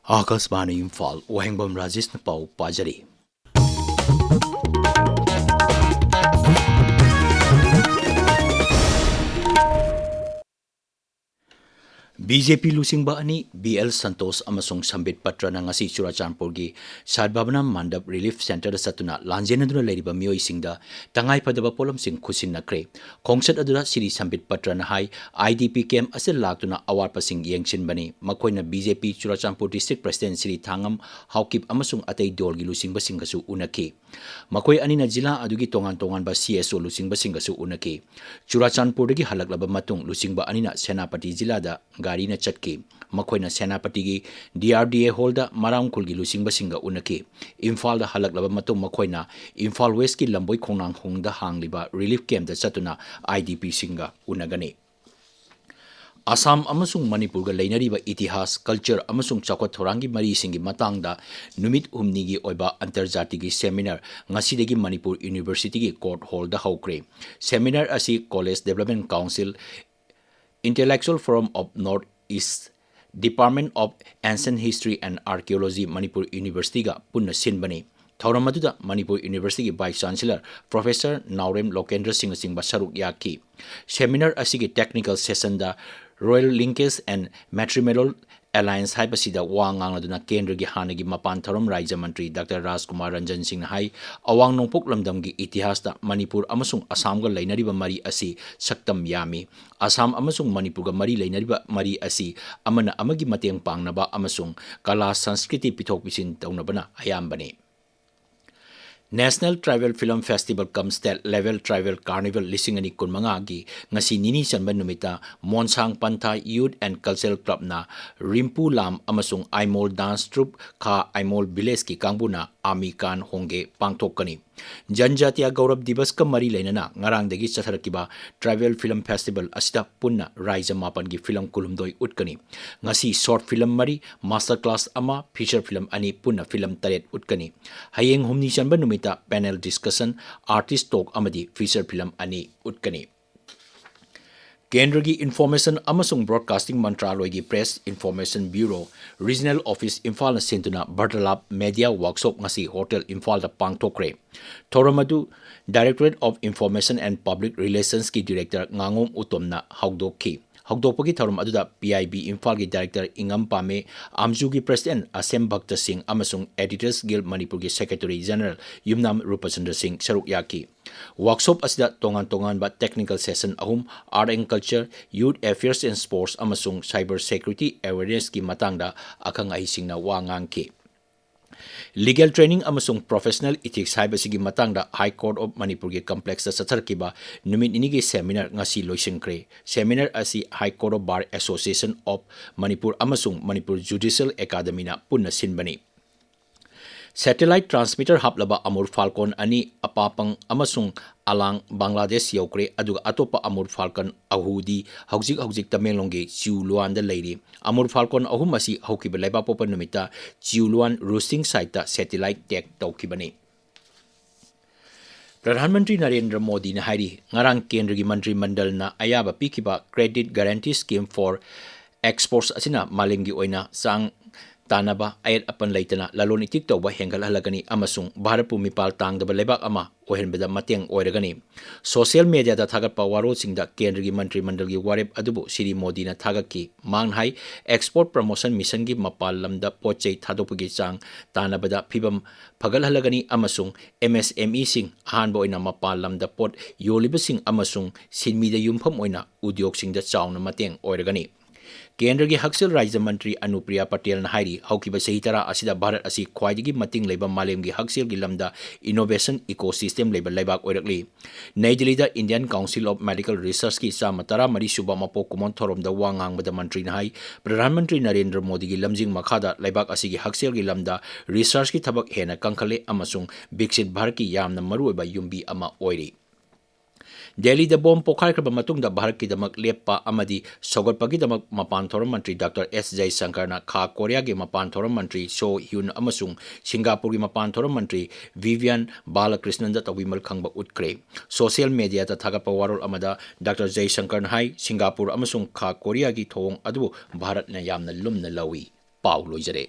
Akasbani Imphal Wahengbam Rajesh na pau pajari. BJP lusingba ani BL Santos amasung Sambit Patra na ngasi Churachandpurgi Sadbhabana Mandap Relief Center da satuna lanjenaduna leiriba mioi singda tangai padaba polam sing khusin nakre khongsat adura Siri Sambit Patra na hai IDP camp ase laktuna awarpa sing yengsin bani makoina BJP Churachandpur District President Siri Thangam Haukip amasung atei dolgi lusingba singasu unaki makoi anina jila adugi tongan ba CSO lusingba singasu unaki Churachandpur dagi halaklaba matung lusingba anina Senapati jila da gari na chatki makoina Senapati gi DRDA holda marangkul gi lusingba singa unaki Imphal da halaklaba matung makoina Imphal West ki lamboi khongnang hongda hangliba relief camp da chatuna IDP singa unagani Assam amasung Manipur ga leinariba itihas culture amasung chakwa thorangi mari singi matangda numit humni gi oiba antarjati gi seminar ngasidegi Manipur University gi court hall da haukre seminar asi College Development Council Intellectual Forum of North East Department of Ancient History and Archaeology Manipur University ga punna sinbani Thauramatuda Manipur University Vice Chancellor Professor Naurem Lokendra Singh Basaruk Yaki seminar asigi technical session da Royal Linkage and Matrimonial Alliance haibasida wangang aduna kendra gi hanagi mapan thorom Raja Mantri Dr. Rajkumar Ranjan Singh hai awang nongpok lamdam gi itihas da Manipur amasung Assam ga leinariba mari asi saktam yami Assam amasung Manipur ga mari leinariba mari asi amana amagi mateng pangnaba amasung kala sanskriti pithok pisin taunabana ayambani National Tribal Film Festival cum State Level Tribal Carnival Lisingani Kunmanga gi ngasi nini sanba numita Monsang Pantha Youth and Cultural Club na Rimpu Lam amasung Aimol Dance Troupe Kha Aimol Village ki kangbuna Ami Kan Hongge pangthokani Janjatiya Gaurav Divas ka mari leinana ngarang degi chatharakiba Tribal Film Festival asida punna Raija Mapan gi film kulumdoi utkani ngasi short film mari master class ama feature film ani punna film taret utkani hayeng humni sanba numita panel discussion artist talk amadi feature film ani utkani Kendra gi Information amasung Broadcasting Mantraloy gi Press Information Bureau Regional Office Imphal na sintuna Bartalab Media Workshop ngasi Hotel Imphal da pangthokre Thoramadu Directorate of Information and Public Relations ki Director Ngangom Utomna haudokki Haudopagi thoram aduda PIB Imphal gi Director Ingam Pame Amju gi President Asem Bhakta Singh amasung Editors Guild Manipur gi Secretary General Yumnam Rupachandra Singh saruk yaki Workshop asida tongan ba technical session ahum art and culture youth affairs and sports amasung cyber security awareness ki matangda akang ai singna wangang ki Legal training amasung professional ethics haibasigi matangda High Court of Manipur gi complex da satharkiba numit ini gi seminar ngasi loisingkre seminar asi High Court of Bar Association of Manipur amasung Manipur Judicial Academy na punna sinbani Satellite transmitter haplaba Amur Falcon ani apapang amasung alang Bangladesh yaukre aduga atopa Amur Falcon ahudi haujik Tamelongge Chiuluan da leiri Amur Falcon ahum asi haukiba laiba popa numita Chiuluan roosting site ta satellite tech taukibani Pradhanmantri Narendra Modi na hairi ngarang kendra gi mantri mandal na ayaba pikiba credit guarantee scheme for exports asina malimgi oina sang Tanaba ayat apan laitana lalon itik tawba hengal halagani amasung Bharatpu mipal tangdaba lebak ama ohenbeda mateng oiragani social media da thagat pawaro singda kendri mantri mandal gi warep adubu Siri Modi na thagaki manghai export promotion mission gi mapal lamda pochei thadopagi chang tanabada phibam phagal halagani amasung MSME sing ahanba oina mapal lamda pot yoliba sing amasung sinmida yumpham oina udyog singda chawna mateng oiragani Kendra gi Haksel Raja Mantri Anupriya Patel na hairi haukiba sehitara asida Bharat asi khwaidigi mating leiba malem gi Haksel gi lamda innovation ecosystem leiba laibak oirakli Naidili da Indian Council of Medical Research ki samatara mari suba mapo kumon thorom da wangang bada mantri na hai Pradhan Mantri Narendra Modi gi lamjing makhada laibak asi gi Haksel gi lamda research ki thabak hena kangkhale amasung Biksit Bharat ki yamna maruoba yumbi ama oiri Delhi da bom pokhai kraba matung da Bharat ki damak leppa amadi sogotpagi damak mapan thoram mantri Dr. S. Jai Shankar na Kha Korea gi mapan thoram mantri So Hyun amasung Singapore gi mapan thoram mantri Vivian Balakrishnan da tawimal khangba utkre social media ta thagapa warol amada Dr. Jai Shankar na hai Singapore amasung Kha Korea gi thong adu Bharat na yamna lumna lawi pau loijare